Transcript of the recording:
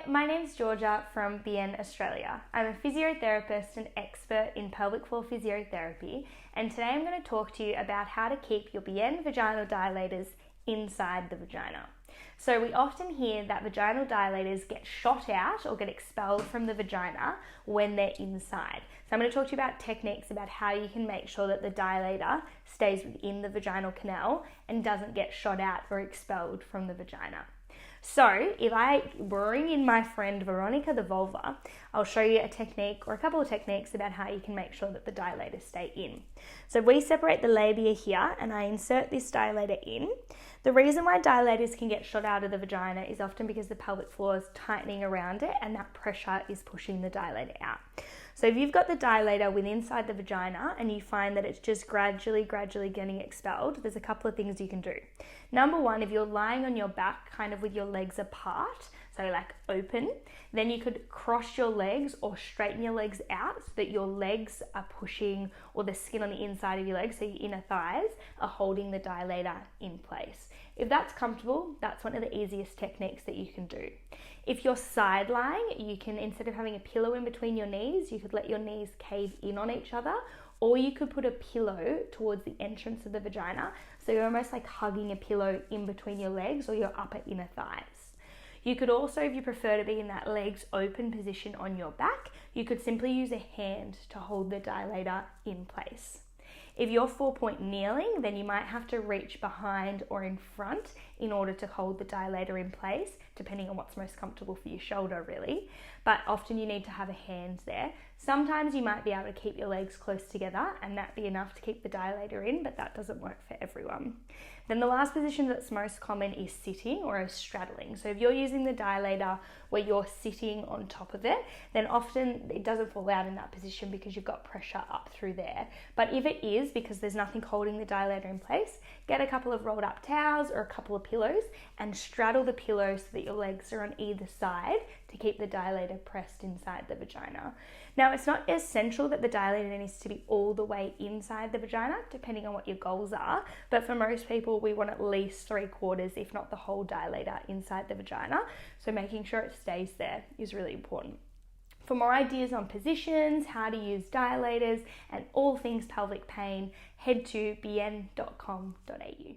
Hi, my name's Georgia from BN Australia. I'm a physiotherapist and expert in pelvic floor physiotherapy, and today I'm going to talk to you about how to keep your BN vaginal dilators inside the vagina. So we often hear that vaginal dilators get shot out or get expelled from the vagina when they're inside. So I'm going to talk to you about techniques about how you can make sure that the dilator stays within the vaginal canal and doesn't get shot out or expelled from the vagina. So if I bring in my friend Veronica the vulva, I'll show you a technique or a couple of techniques about how you can make sure that the dilators stay in. So we separate the labia here and I insert this dilator in. The reason why dilators can get shot out of the vagina is often because the pelvic floor is tightening around it and that pressure is pushing the dilator out. So if you've got the dilator within inside the vagina and you find that it's just gradually getting expelled, there's a couple of things you can do. Number one, if you're lying on your back kind of with your legs apart, so like open, then you could cross your legs or straighten your legs out so that your legs are pushing, or the skin on the inside of your legs, so your inner thighs, are holding the dilator in place. If that's comfortable, that's one of the easiest techniques that you can do. If you're side lying, you can, instead of having a pillow in between your knees, you could let your knees cave in on each other, or you could put a pillow towards the entrance of the vagina, so you're almost like hugging a pillow in between your legs or your upper inner thighs. You could also, if you prefer to be in that legs open position on your back, you could simply use a hand to hold the dilator in place. If you're 4-point kneeling, then you might have to reach behind or in front in order to hold the dilator in place, depending on what's most comfortable for your shoulder really. But often you need to have a hand there. Sometimes you might be able to keep your legs close together and that be enough to keep the dilator in, but that doesn't work for everyone. Then the last position that's most common is sitting or a straddling. So if you're using the dilator where you're sitting on top of it, then often it doesn't fall out in that position because you've got pressure up through there. But if it is, because there's nothing holding the dilator in place, get a couple of rolled up towels or a couple of pillows and straddle the pillow so that your legs are on either side to keep the dilator pressed inside the vagina. Now, it's not essential that the dilator needs to be all the way inside the vagina, depending on what your goals are, but for most people, we want at least 3/4, if not the whole dilator inside the vagina, so making sure it stays there is really important. For more ideas on positions, how to use dilators, and all things pelvic pain, head to bn.com.au.